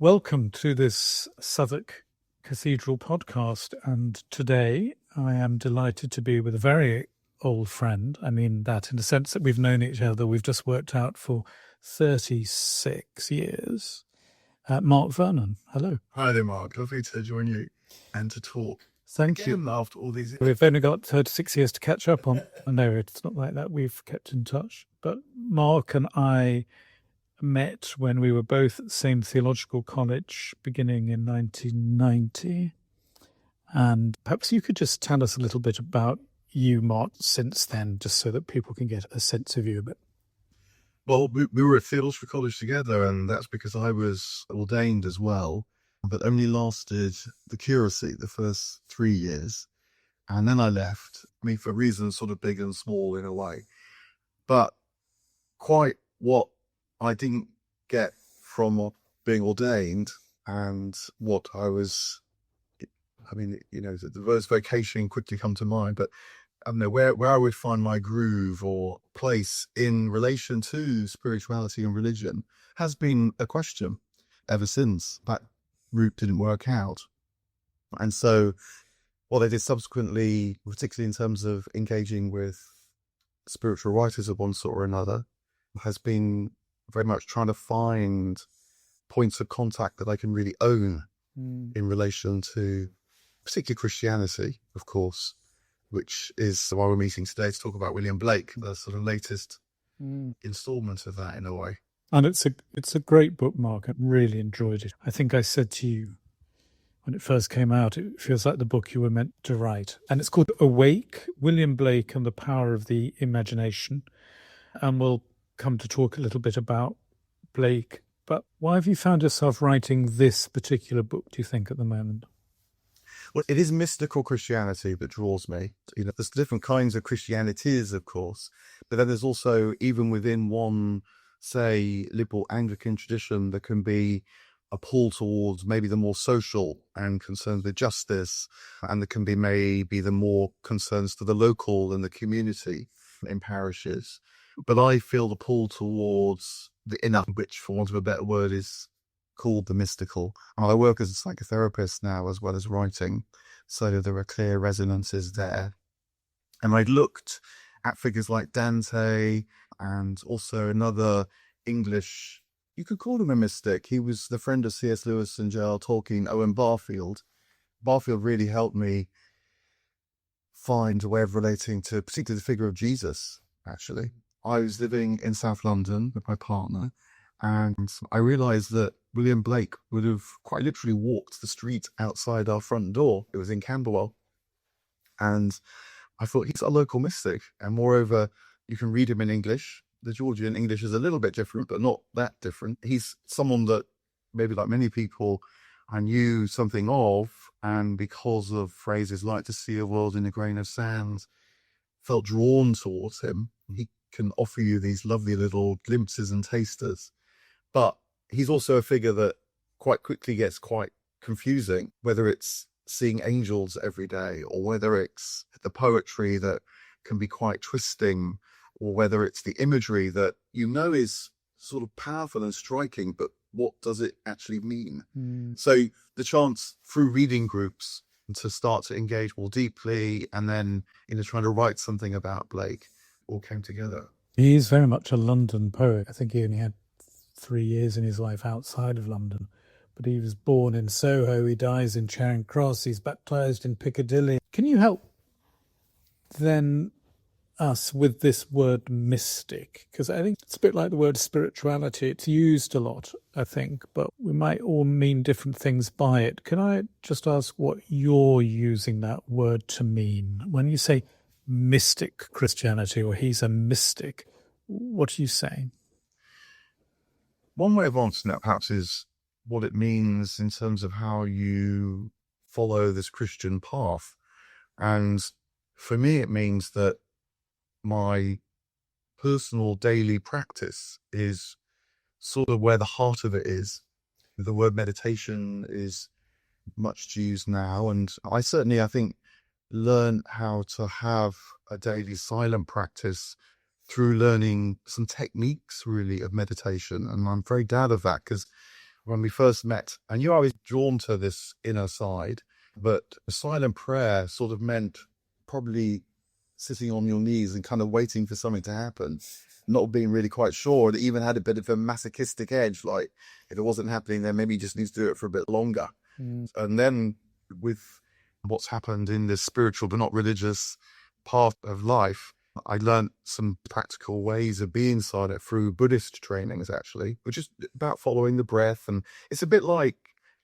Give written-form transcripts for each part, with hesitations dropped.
Welcome to this Southwark Cathedral Podcast, and today I am delighted to be with a very old friend. I mean that in the sense that we've known each other, we've just worked out for 36 years. Mark Vernon, hello. Hi there, Mark. Lovely to join you and to talk. Thank you. After all these, We've only got 36 years to catch up on. No, it's not like that. We've kept in touch. But Mark and I met when we were both at the same theological college beginning in 1990. And perhaps you could just tell us a little bit about you, Mark, since then, just so that people can get a sense of you a bit. Well, we were at theological college together, and that's because I was ordained as well, but only lasted the curacy the first 3 years. And then I left, for reasons sort of big and small in a way. But quite what I didn't get from being ordained and what I was, the words vocation quickly come to mind, but I don't know where I would find my groove or place in relation to spirituality and religion has been a question ever since. That route didn't work out. And so what I did subsequently, particularly in terms of engaging with spiritual writers of one sort or another, has been very much trying to find points of contact that I can really own in relation to particularly Christianity, of course, which is why we're meeting today to talk about William Blake, the sort of latest installment of that in a way. And it's a great book, Mark. I really enjoyed it. I think I said to you when it first came out, it feels like the book you were meant to write. And it's called Awake, William Blake and the Power of the Imagination. And we'll come to talk a little bit about Blake. But why have you found yourself writing this particular book, do you think, at the moment? Well, it is mystical Christianity that draws me. There's different kinds of Christianities, of course, but then there's also, even within one, say, liberal Anglican tradition, there can be a pull towards maybe the more social and concerns with justice, and there can be maybe the more concerns to the local and the community in parishes. But I feel the pull towards the inner, which, for want of a better word, is called the mystical. I work as a psychotherapist now as well as writing, so there are clear resonances there. And I looked at figures like Dante and also another English, you could call him a mystic. He was the friend of C.S. Lewis and J.R. Tolkien, Owen Barfield. Barfield really helped me find a way of relating to particularly the figure of Jesus, actually. I was living in South London with my partner, and I realised that William Blake would have quite literally walked the street outside our front door. It was in Camberwell. And I thought, he's a local mystic. And moreover, you can read him in English. The Georgian English is a little bit different, but not that different. He's someone that, maybe like many people, I knew something of, and because of phrases like to see a world in a grain of sand, felt drawn towards him. He can offer you these lovely little glimpses and tasters. But he's also a figure that quite quickly gets quite confusing, whether it's seeing angels every day, or whether it's the poetry that can be quite twisting, or whether it's the imagery that is sort of powerful and striking, but what does it actually mean? So the chance through reading groups to start to engage more deeply, and then trying to write something about Blake, all came together. He's very much a London poet. I think he only had 3 years in his life outside of London, but he was born in Soho, he dies in Charing Cross, he's baptised in Piccadilly. Can you help then us with this word mystic? Because I think it's a bit like the word spirituality. It's used a lot, I think, but we might all mean different things by it. Can I just ask what you're using that word to mean? When you say mystic Christianity, or he's a mystic, what are you saying? One way of answering that perhaps is what it means in terms of how you follow this Christian path. And for me, it means that my personal daily practice is sort of where the heart of it is. The word meditation is much used now. And I think, learn how to have a daily silent practice through learning some techniques really of meditation. And I'm very glad of that, because when we first met, and I was drawn to this inner side, but silent prayer sort of meant probably sitting on your knees and kind of waiting for something to happen, not being really quite sure. It even had a bit of a masochistic edge, like if it wasn't happening, then maybe you just need to do it for a bit longer. And then with what's happened in this spiritual but not religious path of life, I learned some practical ways of being silent through Buddhist trainings, actually, which is about following the breath. And it's a bit like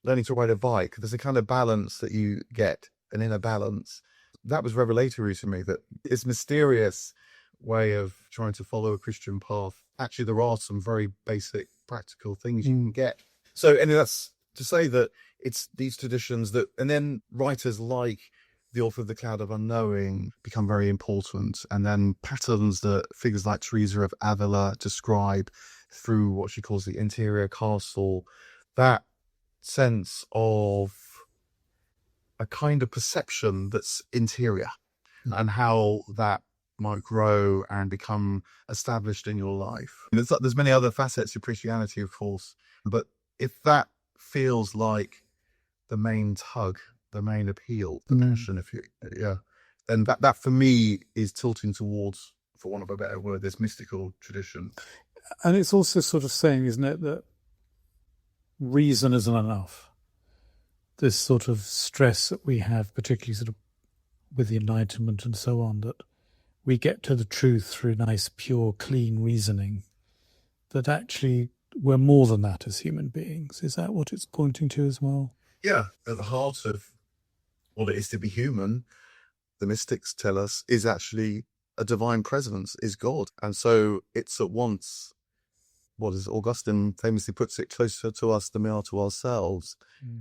learning to ride a bike. There's a kind of balance that you get, an inner balance. That was revelatory to me, that this mysterious way of trying to follow a Christian path, actually there are some very basic practical things you can get. So, and that's to say that it's these traditions that, and then writers like the author of The Cloud of Unknowing become very important. And then patterns that figures like Teresa of Avila describe through what she calls the interior castle, that sense of a kind of perception that's interior, and how that might grow and become established in your life. There's many other facets of Christianity, of course, but if that feels like the main tug, the main appeal, the passion, then that for me is tilting towards, for want of a better word, this mystical tradition. And it's also sort of saying, isn't it, that reason isn't enough. This sort of stress that we have, particularly sort of with the Enlightenment and so on, that we get to the truth through nice, pure, clean reasoning, that actually we're more than that as human beings. Is that what it's pointing to as well? Yeah, at the heart of what it is to be human, the mystics tell us, is actually a divine presence, is God. And so it's at once, what as Augustine famously puts it, closer to us than we are to ourselves,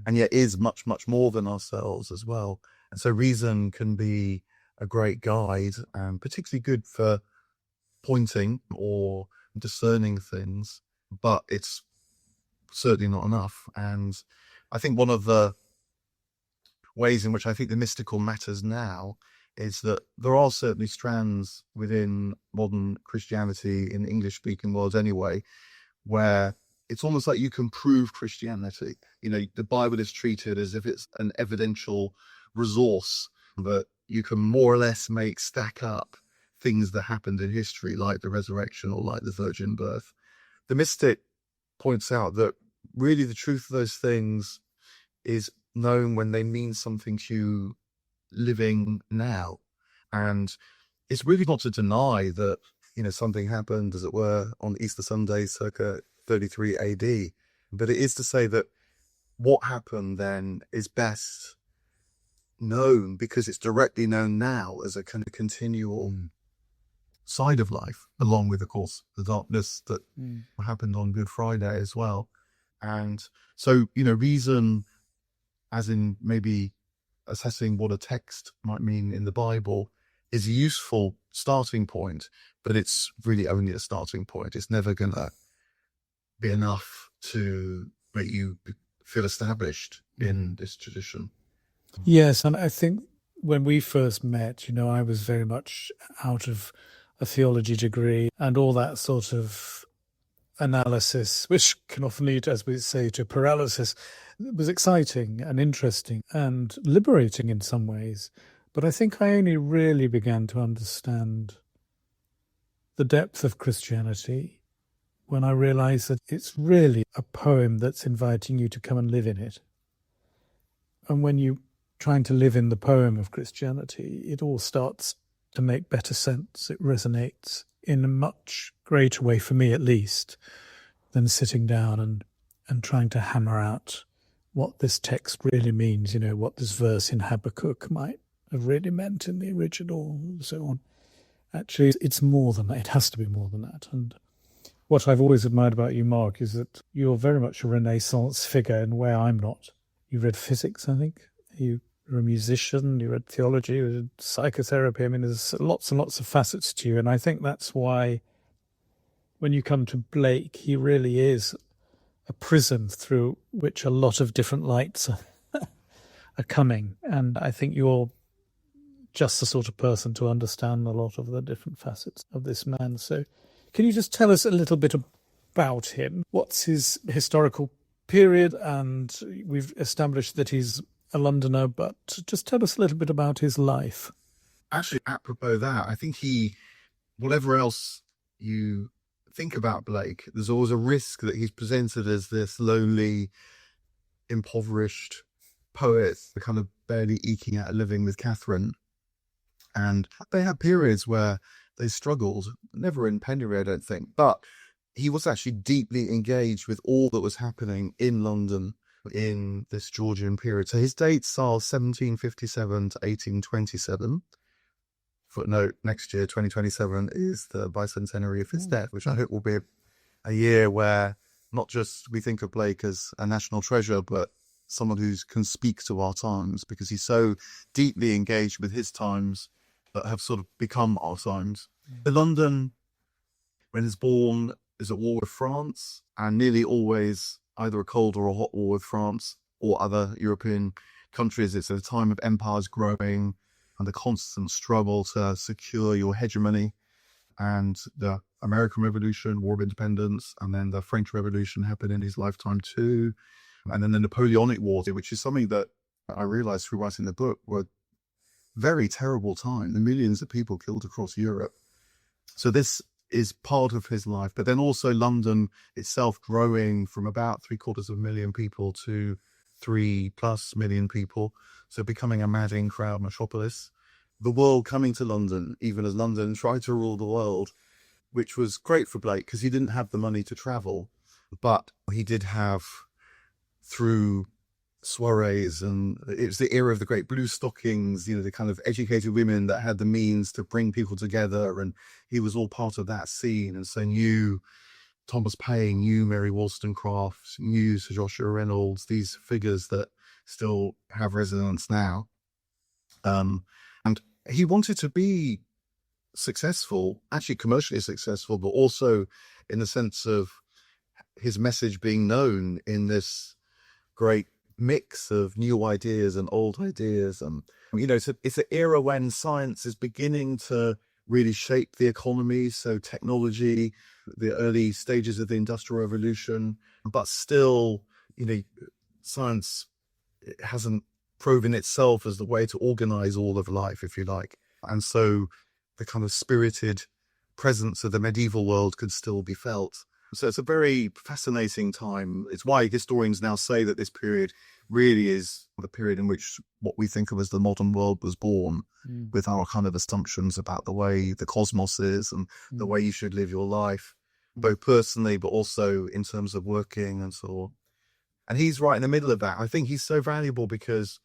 and yet is much, much more than ourselves as well. And so reason can be a great guide, and particularly good for pointing or discerning things, but it's certainly not enough. And I think one of the ways in which I think the mystical matters now is that there are certainly strands within modern Christianity, in the English-speaking world anyway, where it's almost like you can prove Christianity. The Bible is treated as if it's an evidential resource that you can more or less make stack up things that happened in history, like the resurrection or like the virgin birth. The mystic points out that really the truth of those things is known when they mean something to you living now. And it's really not to deny that, something happened, as it were, on Easter Sunday, circa 33 AD. But it is to say that what happened then is best known because it's directly known now as a kind of continual side of life, along with, of course, the darkness that happened on Good Friday as well. And so, reason, as in maybe assessing what a text might mean in the Bible, is a useful starting point, but it's really only a starting point. It's never going to be enough to make you feel established in this tradition. Yes, and I think when we first met, I was very much out of a theology degree, and all that sort of analysis, which can often lead, as we say, to paralysis, was exciting and interesting and liberating in some ways. But I think I only really began to understand the depth of Christianity when I realized that it's really a poem that's inviting you to come and live in it. And when you're trying to live in the poem of Christianity, it all starts to make better sense. It resonates in a much greater way, for me at least, than sitting down and trying to hammer out what this text really means, what this verse in Habakkuk might have really meant in the original, and so on. Actually, it's more than that. It has to be more than that. And what I've always admired about you, Mark, is that you're very much a Renaissance figure in a way I'm not. You read physics, I think. You're a musician, you read theology, you read psychotherapy. I mean, there's lots and lots of facets to you. And I think that's why when you come to Blake, he really is a prism through which a lot of different lights are coming. And I think you're just the sort of person to understand a lot of the different facets of this man. So can you just tell us a little bit about him? What's his historical period, and we've established that he's a Londoner, but just tell us a little bit about his life. Actually, apropos that, I think whatever else you think about Blake, there's always a risk that he's presented as this lonely, impoverished poet, kind of barely eking out a living with Catherine. And they had periods where they struggled, never in penury, I don't think, but he was actually deeply engaged with all that was happening in London in this Georgian period. So his dates are 1757 to 1827. Footnote, next year, 2027, is the bicentenary of his death, which I hope will be a year where not just we think of Blake as a national treasure, but someone who can speak to our times, because he's so deeply engaged with his times that have sort of become our times. The London, when he's born, is at war with France, and nearly always either a cold or a hot war with France or other European countries. It's a time of empires growing and the constant struggle to secure your hegemony. And the American Revolution, War of Independence, and then the French Revolution happened in his lifetime too. And then the Napoleonic Wars, which is something that I realized through writing the book were very terrible time. The millions of people killed across Europe. So this is part of his life. But then also London itself growing from about 750,000 people to 3+ million people. So becoming a madding crowd metropolis. The world coming to London, even as London tried to rule the world, which was great for Blake because he didn't have the money to travel. But he did have, through soirees, and it was the era of the great blue stockings, the kind of educated women that had the means to bring people together, and he was all part of that scene. And so knew Thomas Paine, knew Mary Wollstonecraft, knew Sir Joshua Reynolds, these figures that still have resonance now. And he wanted to be successful, actually commercially successful, but also in the sense of his message being known in this great mix of new ideas and old ideas. And it's an era when science is beginning to really shape the economy. So technology, the early stages of the Industrial Revolution, but still, science hasn't proven itself as the way to organize all of life, if you like. And so the kind of spirited presence of the medieval world could still be felt. So it's a very fascinating time. It's why historians now say that this period really is the period in which what we think of as the modern world was born, with our kind of assumptions about the way the cosmos is and the way you should live your life, both personally, but also in terms of working and so on. And he's right in the middle of that. I think he's so valuable because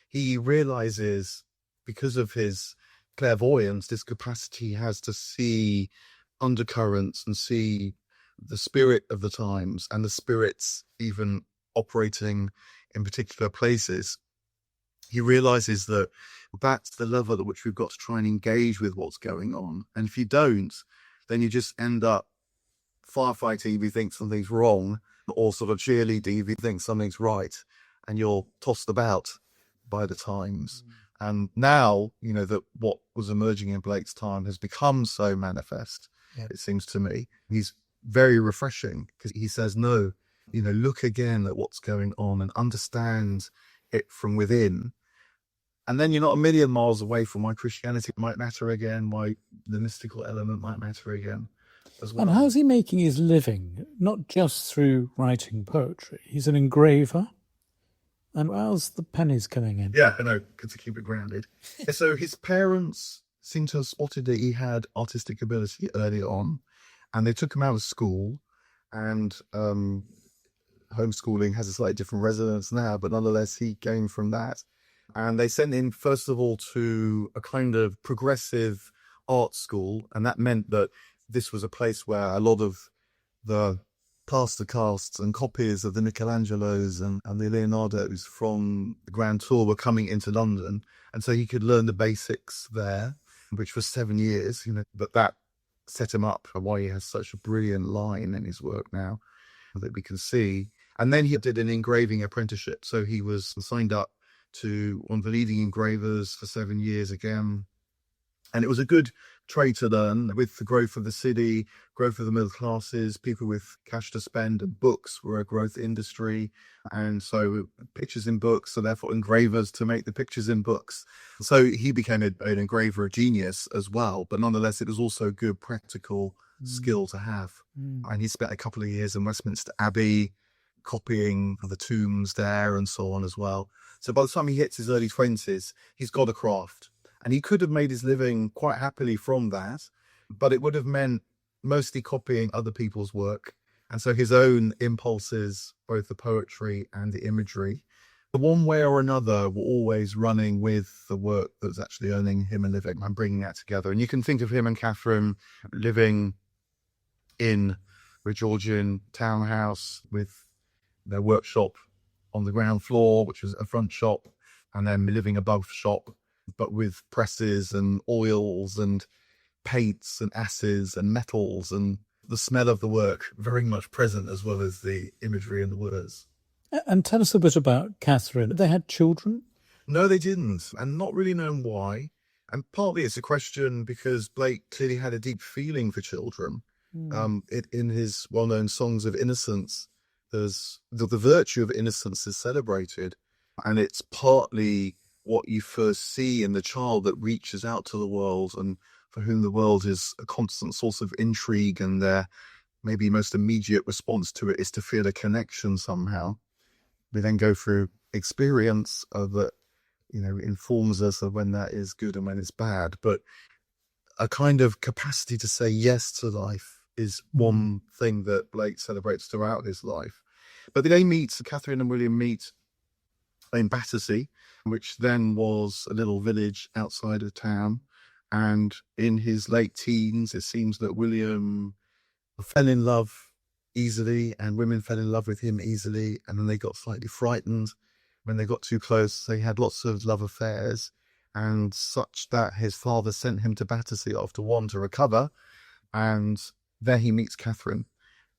he realizes, because of his clairvoyance, this capacity he has to see undercurrents and see the spirit of the times and the spirits even operating in particular places. He realizes that that's the level at which we've got to try and engage with what's going on. And if you don't, then you just end up firefighting if you think something's wrong, or sort of cheerleading if you think something's right, and you're tossed about by the times. And now, that what was emerging in Blake's time has become so manifest, it seems to me. He's very refreshing because he says, no, look again at what's going on and understand it from within. And then you're not a million miles away from why Christianity might matter again, why the mystical element might matter again as well. And how's he making his living? Not just through writing poetry. He's an engraver. And how's the pennies coming in? Yeah, I know, to keep it grounded. So his parents seem to have spotted that he had artistic ability early on, and they took him out of school. And homeschooling has a slightly different resonance now, but nonetheless, he came from that. And they sent him, first of all, to a kind of progressive art school. And that meant that this was a place where a lot of the plaster casts and copies of the Michelangelos and the Leonardos from the Grand Tour were coming into London. And so he could learn the basics there, which was 7 years, but that set him up for why he has such a brilliant line in his work now that we can see. And then he did an engraving apprenticeship. So he was signed up to one of the leading engravers for 7 years again. And it was a good trade to learn. With the growth of the city, growth of the middle classes, people with cash to spend, and books were a growth industry. And so pictures in books, so therefore engravers to make the pictures in books. So he became an engraver genius as well, but nonetheless, it was also a good practical skill to have. And he spent a couple of years in Westminster Abbey copying the tombs there and so on as well. So by the time he hits his early 20s, he's got a craft. And he could have made his living quite happily from that, but it would have meant mostly copying other people's work. And so his own impulses, both the poetry and the imagery, one way or another, were always running with the work that was actually earning him a living and bringing that together. And you can think of him and Catherine living in a Georgian townhouse with their workshop on the ground floor, which was a front shop, and then living above shop, but with presses and oils and paints and ashes and metals, and the smell of the work very much present, as well as the imagery and the words. And tell us a bit about Catherine. They had children? No, they didn't, and not really known why. And partly it's a question because Blake clearly had a deep feeling for children. In his well-known songs of innocence, there's the virtue of innocence is celebrated, and it's partly what you first see in the child that reaches out to the world and for whom the world is a constant source of intrigue, and their maybe most immediate response to it is to feel a connection somehow. We then go through experience of that, informs us of when that is good and when it's bad. But a kind of capacity to say yes to life is one thing that Blake celebrates throughout his life. But Catherine and William meet in Battersea, which then was a little village outside of town. And in his late teens, it seems that William fell in love easily, and women fell in love with him easily. And then they got slightly frightened when they got too close. They had lots of love affairs, and such that his father sent him to Battersea after one to recover. And there he meets Catherine,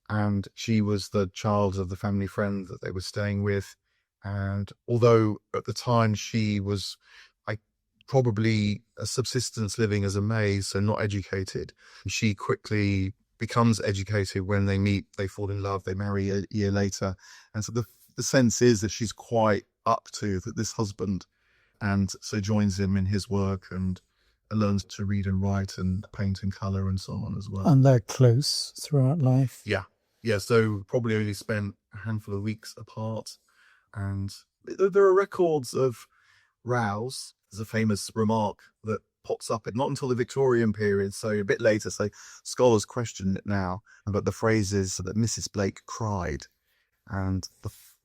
and she was the child of the family friend that they were staying with. And although at the time she was probably a subsistence living as a maid, so not educated, she quickly becomes educated when they meet, they fall in love, they marry a year later. And so the sense is that she's quite up to this husband, and so joins him in his work and learns to read and write and paint and colour and so on as well. And they're close throughout life? Yeah, so probably only spent a handful of weeks apart. And there are records of rows. There's a famous remark that pops up, not until the Victorian period, so a bit later, so scholars question it now, but the phrase is that Mrs. Blake cried. And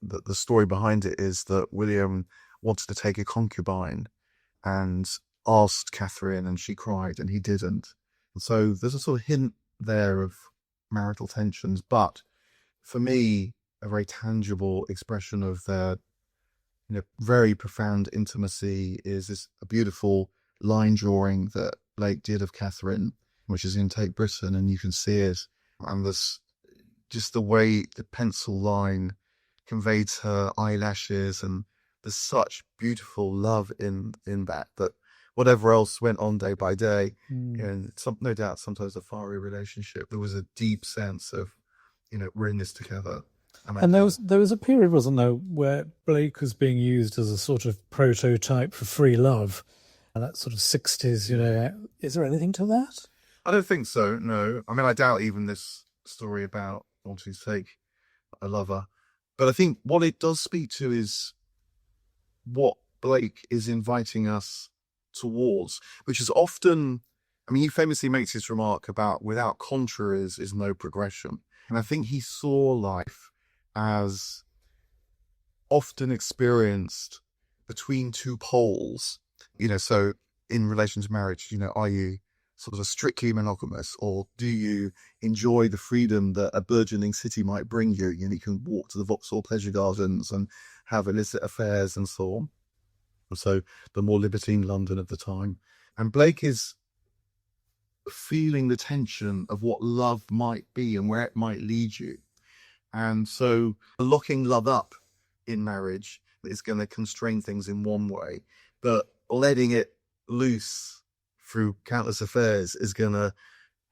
the story behind it is that William wanted to take a concubine and asked Catherine, and she cried, and he didn't. And so there's a sort of hint there of marital tensions, but for me, a very tangible expression of their very profound intimacy is a beautiful line drawing that Blake did of Catherine, which is in Tate Britain, and you can see it. And there's just the way the pencil line conveyed her eyelashes, and there's such beautiful love in that whatever else went on day by day, and no doubt sometimes a fiery relationship, there was a deep sense of, we're in this together. And there was a period, wasn't there, where Blake was being used as a sort of prototype for free love, and that sort of 60s, Is there anything to that? I don't think so, no. I mean, I doubt even this story about wanting to take a lover. But I think what it does speak to is what Blake is inviting us towards, which is often, he famously makes his remark about without contraries is no progression. And I think he saw life as often experienced between two poles, so in relation to marriage, are you sort of a strictly monogamous, or do you enjoy the freedom that a burgeoning city might bring you? You can walk to the Vauxhall pleasure gardens and have illicit affairs and so on. And so the more libertine London of the time. And Blake is feeling the tension of what love might be and where it might lead you. And so locking love up in marriage is going to constrain things in one way, but letting it loose through countless affairs is going to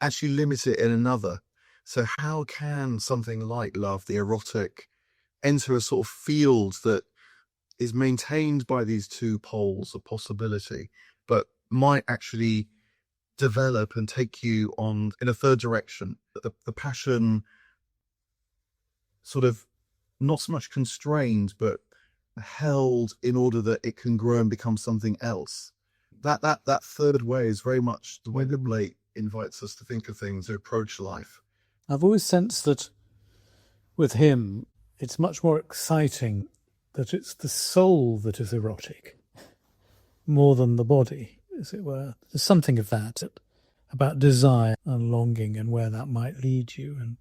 actually limit it in another. So how can something like love, the erotic, enter a sort of field that is maintained by these two poles of possibility, but might actually develop and take you on in a third direction? The passion sort of not so much constrained, but held in order that it can grow and become something else. That third way is very much the way that Blake invites us to think of things, to approach life. I've always sensed that with him, it's much more exciting that it's the soul that is erotic, more than the body, as it were. There's something of that, about desire and longing and where that might lead you and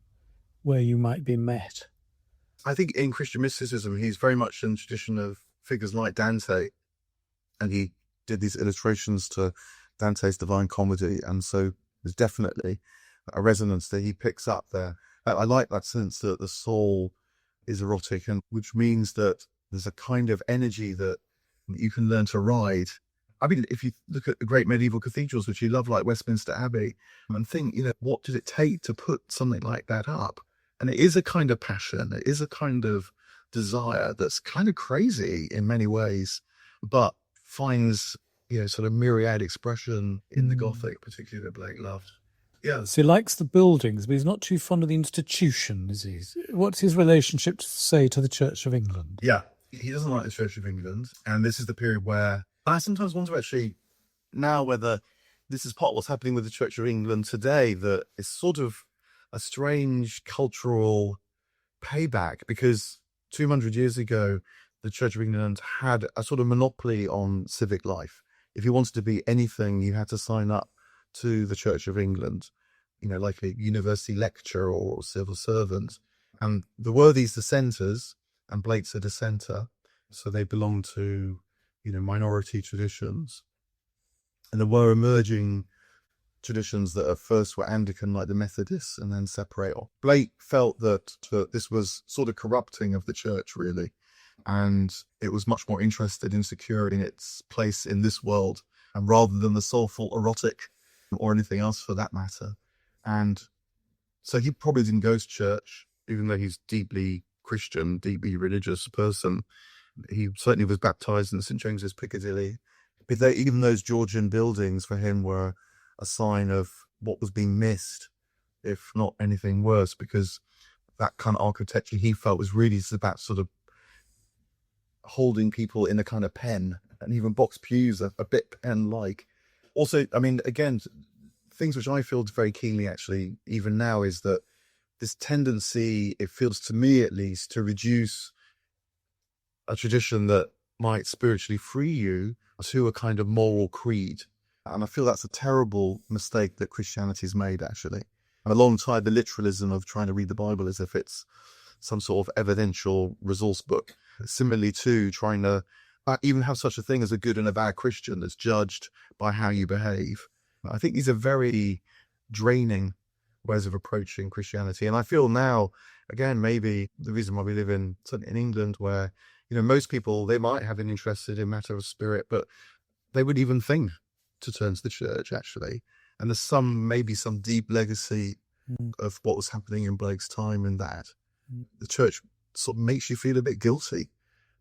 where you might be met. I think in Christian mysticism, he's very much in the tradition of figures like Dante, and he did these illustrations to Dante's Divine Comedy, and so there's definitely a resonance that he picks up there. I like that sense that the soul is erotic, and which means that there's a kind of energy that you can learn to ride. I mean, if you look at the great medieval cathedrals, which you love, like Westminster Abbey, and think, what did it take to put something like that up? And it is a kind of passion, it is a kind of desire that's kind of crazy in many ways, but finds, sort of myriad expression in the Gothic, particularly that Blake loved. Yeah. So he likes the buildings, but he's not too fond of the institution, is he? What's his relationship, say, to the Church of England? Yeah, he doesn't like the Church of England, and this is the period where I sometimes wonder actually now whether this is part of what's happening with the Church of England today, that it's sort of a strange cultural payback, because 200 years ago, the Church of England had a sort of monopoly on civic life. If you wanted to be anything, you had to sign up to the Church of England, like a university lecturer or civil servant. And there were these dissenters, and Blake's a dissenter, so they belonged to, minority traditions. And there were emerging traditions that at first were Anglican, like the Methodists, and then separate off. Blake felt that this was sort of corrupting of the church, really, and it was much more interested in securing its place in this world, and rather than the soulful erotic or anything else for that matter. And so he probably didn't go to church, even though he's deeply Christian, deeply religious person. He certainly was baptized in St. James's Piccadilly. But even those Georgian buildings for him were a sign of what was being missed, if not anything worse, because that kind of architecture he felt was really about sort of holding people in a kind of pen, and even box pews a bit pen-like. Also, I mean, again, things which I feel very keenly actually, even now, is that this tendency, it feels to me at least, to reduce a tradition that might spiritually free you to a kind of moral creed. And I feel that's a terrible mistake that Christianity's made, actually. And alongside the literalism of trying to read the Bible as if it's some sort of evidential resource book. Similarly, too, trying to even have such a thing as a good and a bad Christian that's judged by how you behave. I think these are very draining ways of approaching Christianity. And I feel now, again, maybe the reason why we live in England, where, most people, they might have an interest in matter of spirit, but they would even think to turn to the church, actually. And there's maybe some deep legacy of what was happening in Blake's time, in that the church sort of makes you feel a bit guilty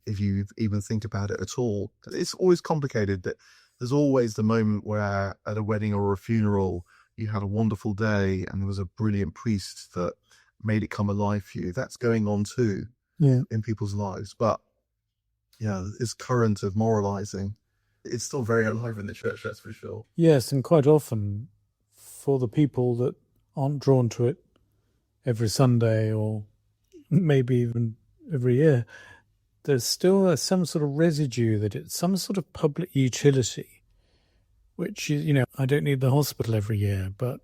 if you even think about it at all. It's always complicated. That there's always the moment where at a wedding or a funeral, you had a wonderful day and there was a brilliant priest that made it come alive for you. That's going on too in people's lives. But this current of moralizing, it's still very alive in the church, that's for sure. Yes, and quite often for the people that aren't drawn to it every Sunday or maybe even every year, there's still some sort of residue that it's some sort of public utility, which is, I don't need the hospital every year, but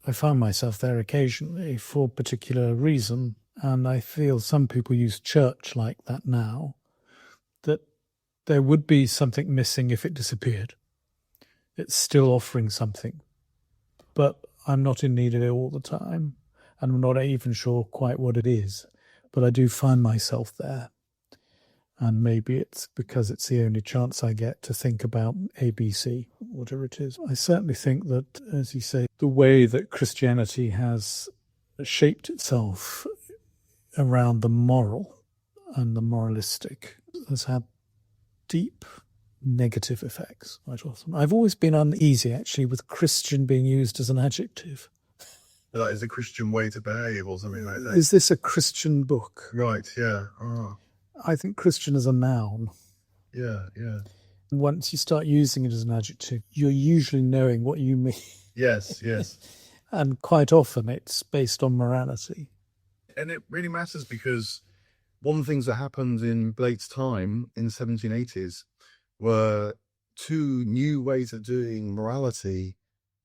I find myself there occasionally for a particular reason. And I feel some people use church like that now, that there would be something missing if it disappeared. It's still offering something, but I'm not in need of it all the time. And I'm not even sure quite what it is, but I do find myself there. And maybe it's because it's the only chance I get to think about ABC, whatever it is. I certainly think that, as you say, the way that Christianity has shaped itself around the moral and the moralistic has had deep negative effects quite often. I've always been uneasy, actually, with Christian being used as an adjective. That is a Christian way to behave or something like that. Is this a Christian book? Right, yeah. Oh. I think Christian is a noun. Yeah, yeah. Once you start using it as an adjective, you're usually knowing what you mean. Yes, yes. And quite often it's based on morality. And it really matters because one of the things that happened in Blake's time in the 1780s were two new ways of doing morality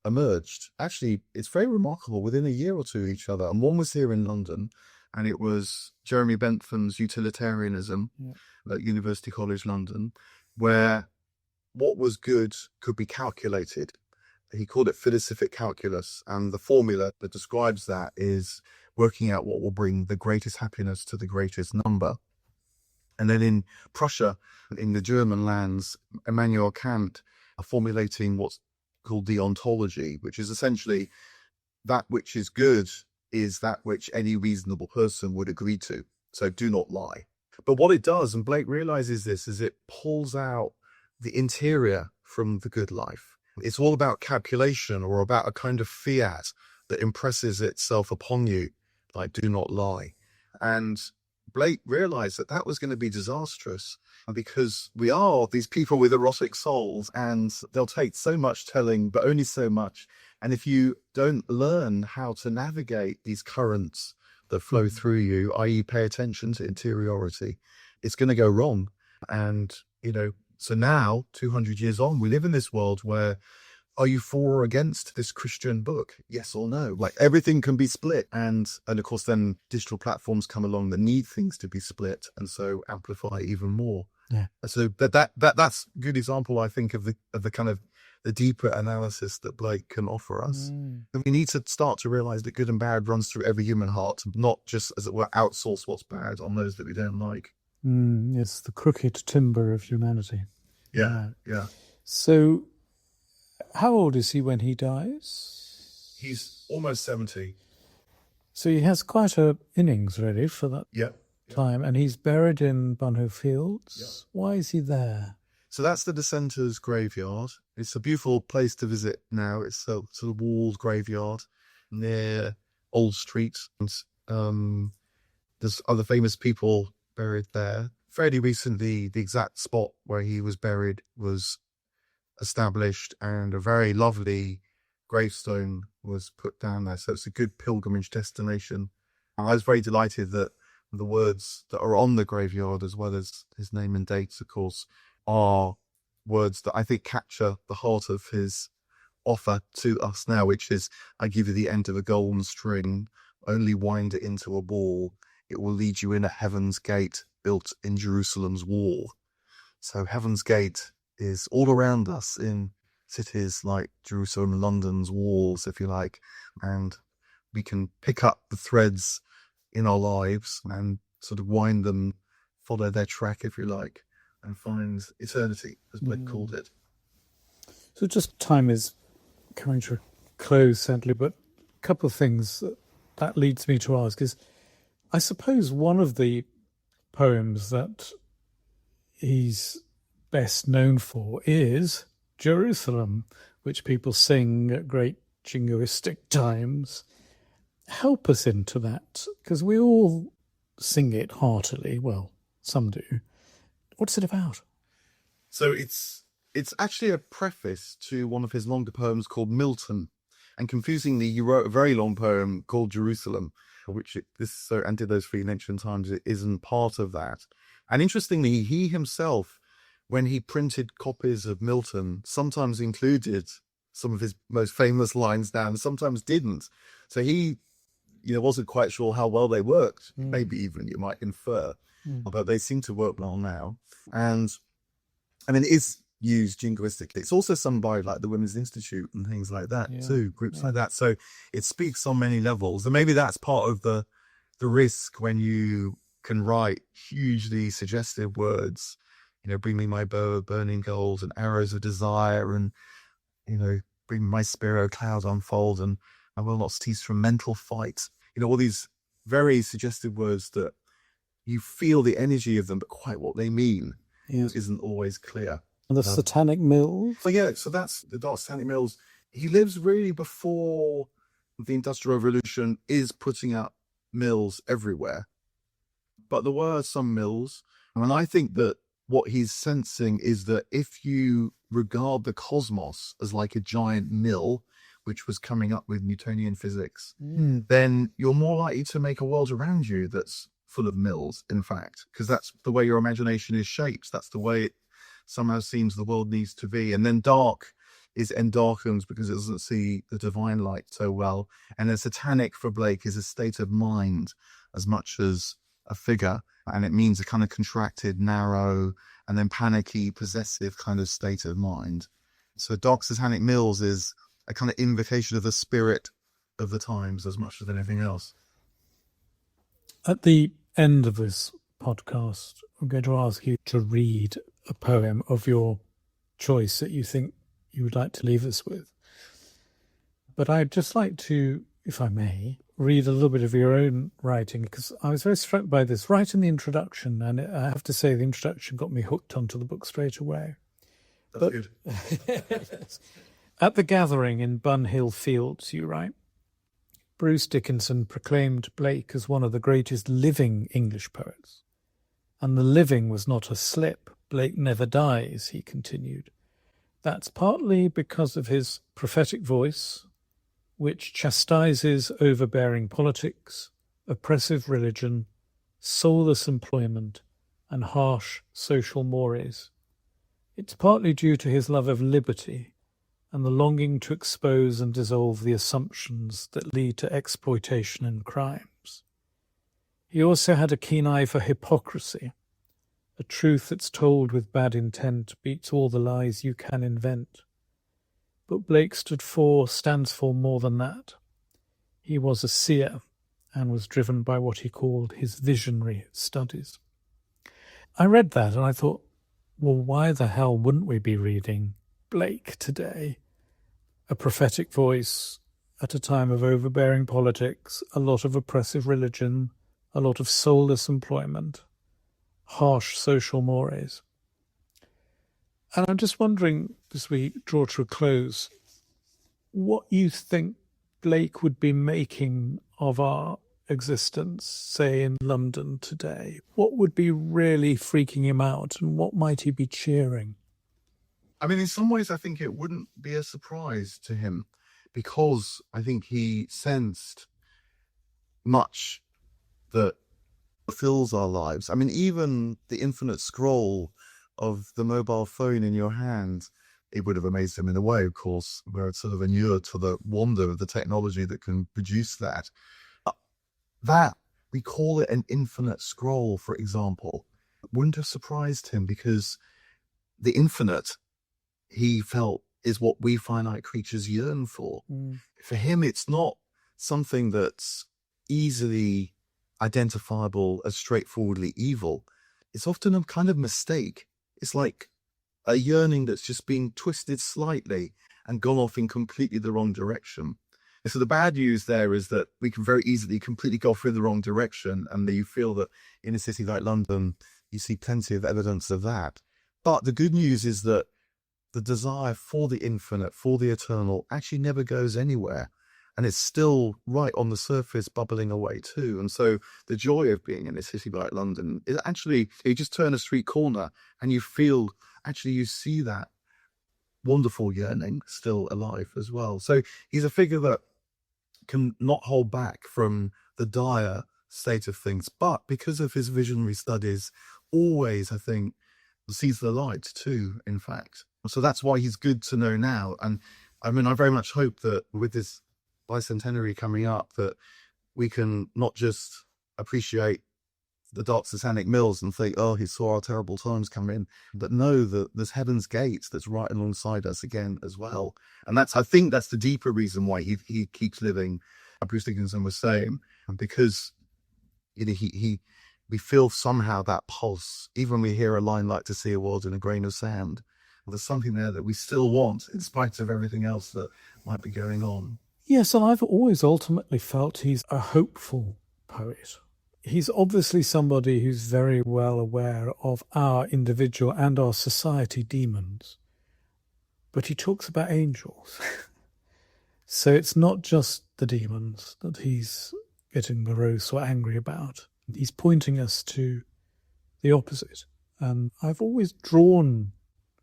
emerged. Actually, it's very remarkable, within a year or two each other. And one was here in London, and it was Jeremy Bentham's utilitarianism at University College London, where what was good could be calculated. He called it philosophic calculus, and the formula that describes that is working out what will bring the greatest happiness to the greatest number. And then in Prussia, in the German lands, Immanuel Kant are formulating what's called deontology, which is essentially that which is good is that which any reasonable person would agree to. So do not lie. But what it does, and Blake realizes this, is it pulls out the interior from the good life. It's all about calculation, or about a kind of fiat that impresses itself upon you, like do not lie. And Blake realized that that was going to be disastrous, because we are these people with erotic souls, and they'll take so much telling, but only so much. And if you don't learn how to navigate these currents that flow through you, i.e. pay attention to interiority, it's going to go wrong. And, so now, 200 years on, we live in this world where, are you for or against this Christian book? Yes or no? Like, everything can be split. And of course, then digital platforms come along that need things to be split, and so amplify even more. Yeah. So that's a good example, I think, of the kind of the deeper analysis that Blake can offer us. And we need to start to realize that good and bad runs through every human heart, not just, as it were, outsource what's bad on those that we don't like. It's the crooked timber of humanity. Yeah. So how old is he when he dies? He's almost 70. So he has quite a innings ready for that time, and he's buried in Bunhill Fields. Why is he there? So that's the dissenters' graveyard. It's a beautiful place to visit now. It's a sort of walled graveyard near Old Street. And there's other famous people buried there. Fairly recently, the exact spot where he was buried was established, and a very lovely gravestone was put down there. So it's a good pilgrimage destination. And I was very delighted that the words that are on the graveyard, as well as his name and dates, of course, are words that I think capture the heart of his offer to us now, which is, I give you the end of a golden string, only wind it into a ball. It will lead you in a heaven's gate built in Jerusalem's wall. So heaven's gate is all around us in cities like Jerusalem, London's walls, if you like, and we can pick up the threads in our lives and sort of wind them, follow their track, if you like, and find eternity, as Blake called it. So just time is coming to a close, sadly, but a couple of things that leads me to ask is, I suppose one of the poems that he's best known for is Jerusalem, which people sing at great jingoistic times. Help us into that, because we all sing it heartily. Well, some do. What's it about? So it's actually a preface to one of his longer poems called Milton. And confusingly, you wrote a very long poem called Jerusalem, which and did those 3 in ancient times, it isn't part of that. And interestingly, he himself, when he printed copies of Milton, sometimes included some of his most famous lines down, sometimes didn't. So he, wasn't quite sure how well they worked. Maybe even you might infer, but they seem to work well now. And I mean, it is used jingoistically. It's also sung by like the Women's Institute and things like that too, groups like that. So it speaks on many levels. And maybe that's part of the risk when you can write hugely suggestive words, bring me my bow of burning gold and arrows of desire, and, bring me my spear, clouds unfold, and I will not cease from mental fight. All these very suggestive words that you feel the energy of them, but quite what they mean isn't always clear. And the Satanic Mills? So that's the Dark Satanic Mills. He lives really before the Industrial Revolution is putting up mills everywhere. But there were some mills, and I think that what he's sensing is that if you regard the cosmos as like a giant mill, which was coming up with Newtonian physics, then you're more likely to make a world around you that's full of mills, in fact, because that's the way your imagination is shaped. That's the way it somehow seems the world needs to be. And then dark is endarkened because it doesn't see the divine light so well. And then satanic for Blake is a state of mind as much as a figure. And it means a kind of contracted, narrow, and then panicky, possessive kind of state of mind. So Dark Satanic Mills is a kind of invocation of the spirit of the times as much as anything else. At the end of this podcast, I'm going to ask you to read a poem of your choice that you think you would like to leave us with. But I'd just like to, if I may, read a little bit of your own writing, because I was very struck by this right in the introduction, and I have to say the introduction got me hooked onto the book straight away. That's good. At the gathering in Bunhill Fields, you write, Bruce Dickinson proclaimed Blake as one of the greatest living English poets. And the living was not a slip. Blake never dies, he continued. That's partly because of his prophetic voice, which chastises overbearing politics, oppressive religion, soulless employment, and harsh social mores. It's partly due to his love of liberty and the longing to expose and dissolve the assumptions that lead to exploitation and crimes. He also had a keen eye for hypocrisy. A truth that's told with bad intent beats all the lies you can invent. But Blake stands for more than that. He was a seer and was driven by what he called his visionary studies. I read that and I thought, well, why the hell wouldn't we be reading Blake today? A prophetic voice at a time of overbearing politics, a lot of oppressive religion, a lot of soulless employment, harsh social mores. And I'm just wondering, as we draw to a close, what you think Blake would be making of our existence, say, in London today. What would be really freaking him out, and what might he be cheering? I mean, in some ways, I think it wouldn't be a surprise to him, because I think he sensed much that fills our lives. I mean, even the infinite scroll of the mobile phone in your hand, it would have amazed him in a way, of course, where it's sort of inured to the wonder of the technology that can produce that. That, we call it an infinite scroll, for example, wouldn't have surprised him, because the infinite, he felt, is what we finite creatures yearn for. For him, it's not something that's easily identifiable as straightforwardly evil. It's often a kind of mistake. It's like a yearning that's just been twisted slightly and gone off in completely the wrong direction. And so the bad news there is that we can very easily completely go off in the wrong direction, and you feel that in a city like London, you see plenty of evidence of that. But the good news is that the desire for the infinite, for the eternal, actually never goes anywhere. And it's still right on the surface, bubbling away too. And so the joy of being in a city like London is actually, you just turn a street corner and you feel, actually you see that wonderful yearning still alive as well. So he's a figure that can not hold back from the dire state of things, but because of his visionary studies, always, I think, sees the light too, in fact. So that's why he's good to know now. And I mean, I very much hope that with this bicentenary coming up, that we can not just appreciate the Dark Satanic Mills and think, oh, he saw our terrible times come in, but know that there's Heaven's Gate that's right alongside us again as well. And that's, I think that's the deeper reason why he keeps living, as Bruce Dickinson was saying, because he we feel somehow that pulse, even when we hear a line like "to see a world in a grain of sand." There's something there that we still want, in spite of everything else that might be going on. Yes, and I've always ultimately felt he's a hopeful poet. He's obviously somebody who's very well aware of our individual and our society demons. But he talks about angels. So it's not just the demons that he's getting morose or angry about. He's pointing us to the opposite. And I've always drawn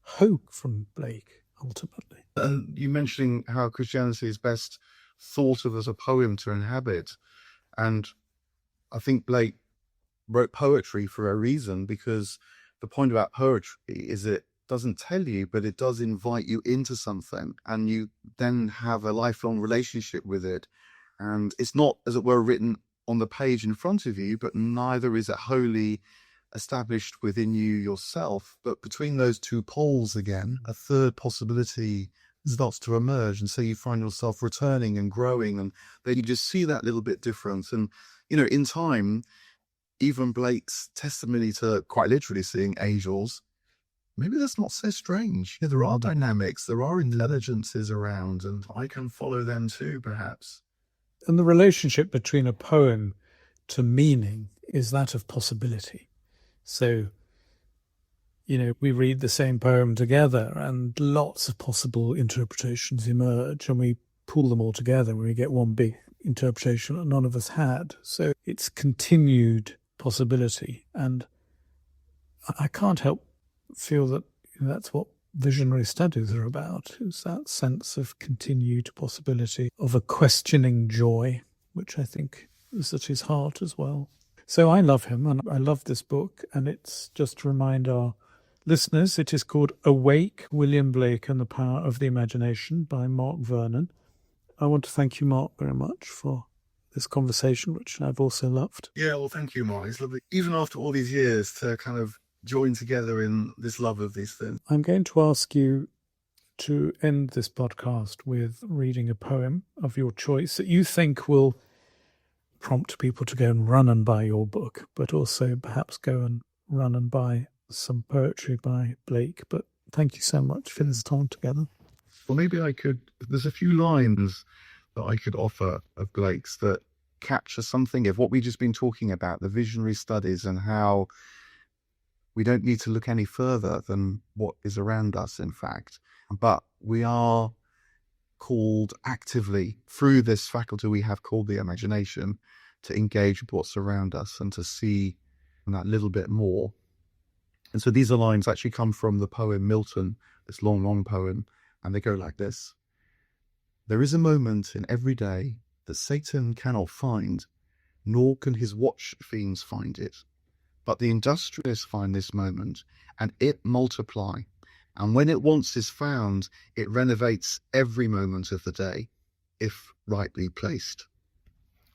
hope from Blake, ultimately. And you mentioning how Christianity is best thought of as a poem to inhabit. And I think Blake wrote poetry for a reason, because the point about poetry is it doesn't tell you, but it does invite you into something, and you then have a lifelong relationship with it. And it's not, as it were, written on the page in front of you, but neither is it wholly established within you yourself. But between those two poles again, a third possibility starts to emerge. And so you find yourself returning and growing, and then you just see that little bit different. And, you know, in time, even Blake's testimony to quite literally seeing angels, maybe that's not so strange. You know, there are dynamics, there are intelligences around, and I can follow them too, perhaps. And the relationship between a poem to meaning is that of possibility. So, you know, we read the same poem together and lots of possible interpretations emerge, and we pull them all together when we get one big interpretation that none of us had. So it's continued possibility. And I can't help feel that that's what visionary studies are about, is that sense of continued possibility, of a questioning joy, which I think is at his heart as well. So I love him, and I love this book, and it's just to remind our listeners, it is called Awake, William Blake and the Power of the Imagination by Mark Vernon. I want to thank you, Mark, very much for this conversation, which I've also loved. Yeah, well, thank you, Mark. It's lovely, even after all these years, to kind of join together in this love of these things. I'm going to ask you to end this podcast with reading a poem of your choice that you think will prompt people to go and run and buy your book, but also perhaps go and run and buy some poetry by Blake. But thank you so much for this time together. Well, maybe I could, there's a few lines that I could offer of Blake's that capture something of what we've just been talking about, the visionary studies, and how we don't need to look any further than what is around us, in fact. But we are called actively, through this faculty we have called the imagination, to engage with what's around us and to see that little bit more. And so these are lines actually come from the poem Milton, this long, long poem, and they go like this. There is a moment in every day that Satan cannot find, nor can his watch fiends find it. But the industrious find this moment, and it multiply. And when it once is found, it renovates every moment of the day, if rightly placed.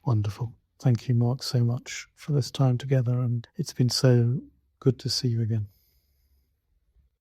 Wonderful. Thank you, Mark, so much for this time together. And it's been so good to see you again.